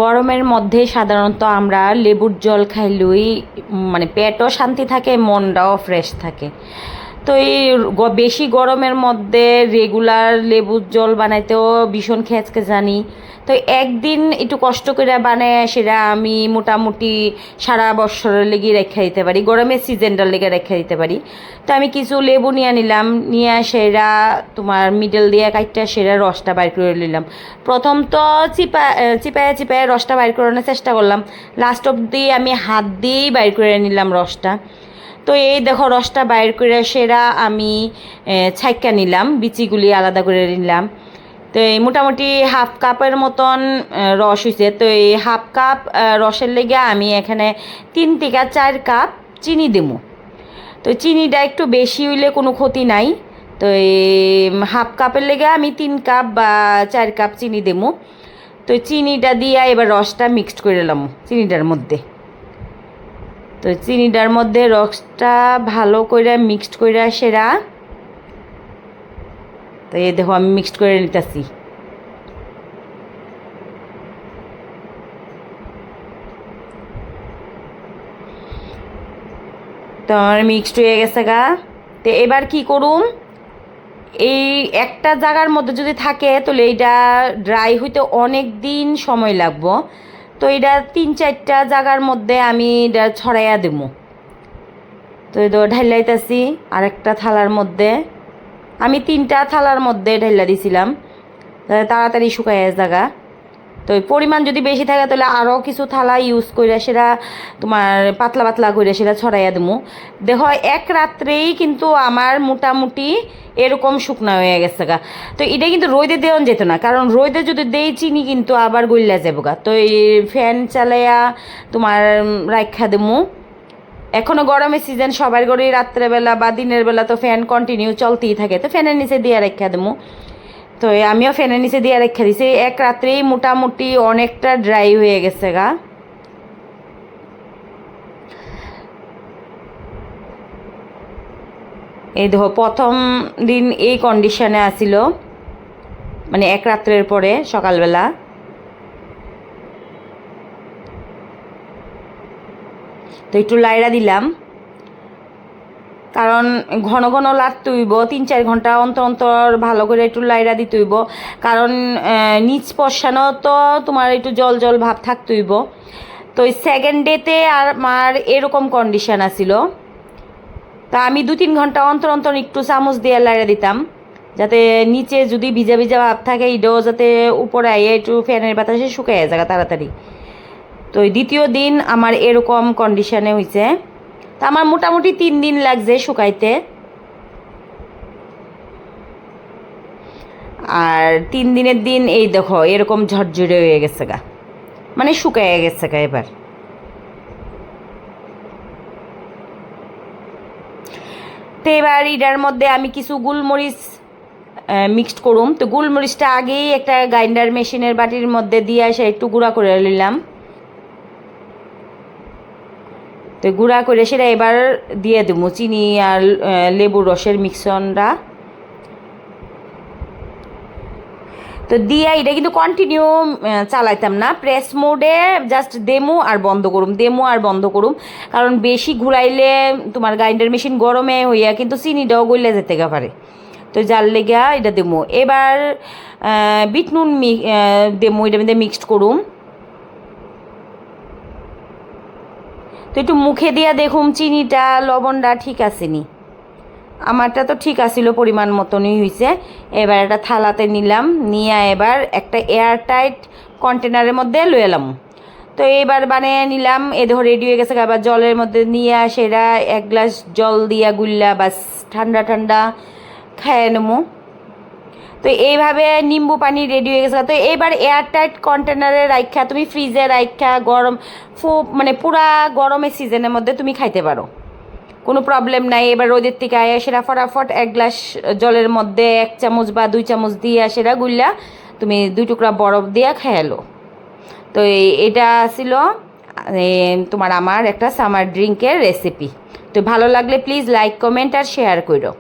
গরমের মধ্যে সাধারণত আমরা লেবুর জল খাইলেই মানে পেটও শান্তি থাকে, মনটাও ফ্রেশ থাকে। তো এই বেশি গরমের মধ্যে রেগুলার লেবুর জল বানাইতেও ভীষণ খেঁচকে জানি। তো একদিন একটু কষ্ট করে বানায় সেটা আমি মোটামুটি সারা বছরের লেগে রেখে দিতে পারি, গরমের সিজনটার লেগে রেখে দিতে পারি। তো আমি কিছু লেবু নিয়ে নিলাম, নিয়ে সেরা তোমার মিডল দিয়ে কাটটা সেরা রসটা বাইর করে নিলাম। প্রথম তো চিপায় চিপায় রসটা বাইর করানোর চেষ্টা করলাম, লাস্ট অবধি আমি হাত দিয়েই বাইর করে নিলাম রসটা। তো এই দেখো রসটা বাইর করে সেরা আমি ছাইক্কা নিলাম, বিচিগুলি আলাদা করে নিলাম। তো এই মোটামুটি হাফ কাপের মতন রস হয়েছে। তো এই হাফ কাপ রসের লেগে আমি এখানে 3 থেকে 4 কাপ চিনি দেবো। তো চিনিটা একটু বেশি হইলে কোনো ক্ষতি নাই। তো এই হাফ কাপের লেগে আমি 3 কাপ বা 4 কাপ চিনি দেবো। তো চিনিটা দিয়ে এবার রসটা মিক্সড করে নিলাম চিনিটার মধ্যে। তো চিনিটার মধ্যে রসটা ভালো করে মিক্সড করে সেরা, তো এই দেখো আমি মিক্সড করে নিতেছি। তো আমার মিক্সড হয়ে গেছে গা। তো এবার কি করুম, এই একটা জায়গার মধ্যে যদি থাকে তাহলে এইটা ড্রাই হইতে অনেক দিন সময় লাগবো। তো এটা 3-4টা জায়গার মধ্যে আমি এটা ছড়াইয়া দেবো। তো এই তো ঢাইলাইতেছি আরেকটা থালার মধ্যে, আমি 3টা থালার মধ্যে ঢাইলা দিছিলাম তাড়াতাড়ি শুকায় জায়গা। তো পরিমাণ যদি বেশি থাকে তাহলে আরও কিছু থালা ইউজ করে সেটা তোমার পাতলা পাতলা করে সেটা ছড়াইয়া দেবো। দেখো এক রাত্রেই কিন্তু আমার মোটামুটি এরকম শুকনা হয়ে গেছে গা। তো এটা কিন্তু রোদে দেওয়া যেত না, কারণ রোদে যদি দেই চিনি কিন্তু আবার গইলা যাবো গা। তো এই ফ্যান চালাইয়া তোমার রাখা দেবো। এখনও গরমের সিজন, সবার ঘরেই রাত্রেবেলা বা দিনের বেলা তো ফ্যান কন্টিনিউ চলতেই থাকে, তো ফ্যানের নিচে দিয়ে রেখা দেবো। তো আমিও ফ্যানের নিচে দিয়ে রেখে দিছি, এক রাত্রেই মোটামুটি অনেকটা ড্রাই হয়ে গেছে গা। এই দেখো প্রথম দিন এই কন্ডিশনে আসিল, মানে এক রাত্রের পরে সকালবেলা। তো একটু লাইড়া দিলাম, কারণ ঘন ঘন লাড়তে হইব, 3-4 ঘন্টা অন্তর অন্তর ভালো করে একটু লাইড়া দিতে হইব, কারণ নিচ পশানো তো তোমার একটু জল জল ভাব থাকতে হইব। তো ওই সেকেন্ড ডেতে আর আমার এরকম কন্ডিশন আসিল। তা আমি 2-3 ঘন্টা অন্তর অন্তর একটু চামচ দিয়ে লাইড়া দিতাম, যাতে নিচে যদি ভিজা ভিজা ভাব থাকে এটাও যাতে উপরে আইয়ে একটু ফ্যানের বাতাসে শুকাইয়া যায় তাড়াতাড়ি। তো দ্বিতীয় দিন আমার এরকম কন্ডিশনে হয়েছে। তা আমার মোটামুটি 3 দিন লাগছে শুকাইতে। আর 3 দিনের দিন এই দেখো এরকম ঝরঝরে হয়ে গেছে গা, মানে শুকাইয়া গেছে গা। এবার তো এবার এটার মধ্যে আমি কিছু গোলমরিচ মিক্সড করুম। তো গোলমরিচটা আগেই একটা গ্রাইন্ডার মেশিনের বাটির মধ্যে দিয়ে এসে একটু গুঁড়া করে নিলাম। তো গুঁড়া করে সেটা এবার দিয়ে দেবো চিনি আর লেবুর রসের মিক্সনটা। তো দিয়ে এটা কিন্তু কন্টিনিউ চালাইতাম না, প্রেস মোডে জাস্ট দেমু আর বন্ধ করুম, কারণ বেশি ঘুরাইলে তোমার গ্রাইন্ডার মেশিন গরমে হইয়া কিন্তু চিনিটাও গইলে যেতে পারে। তো জাল লেগা এটা দেবো। এবার বিট নুন দেবো, এটা মধ্যে মিক্সড করুম। তো একটু মুখে দিয়া দেখুম চিনিটা লবণটা ঠিক আছে নি, আমারটা তো ঠিক আছিল, পরিমাণ মতনই হয়েছে। এবার একটা থালাতে নিলাম, নিয়ে এবার একটা এয়ার টাইট কন্টেনারের মধ্যে লয়ে এলাম। তো এবার বানিয়ে নিলাম, এ দেখো রেডি হয়ে গেছে। আবার জলের মধ্যে নিয়ে সেটা 1 গ্লাস জল দিয়া গুললা বাস ঠান্ডা ঠান্ডা খাইয়ে নেবো। তো এইভাবে নিম্বু পানি রেডি হয়ে গেছে। তো এবার এয়ার টাইট কন্টেনারে রাখা তুমি ফ্রিজে রাখা গরম মানে পুরা গরমের সিজনের মধ্যে তুমি খাইতে পারো, কোনো প্রবলেম নাই। এবার রোদের থেকে আয়া সেটা ফটাফট 1 গ্লাস জলের মধ্যে 1 চামচ বা 2 চামচ দিয়ে সেটা গুললা তুমি 2 টুকরা বরফ দিয়ে খেয়ালো। তো এটা ছিল তোমার আমার একটা সামার ড্রিঙ্কের রেসিপি। তো ভালো লাগলে প্লিজ লাইক কমেন্ট আর শেয়ার করো।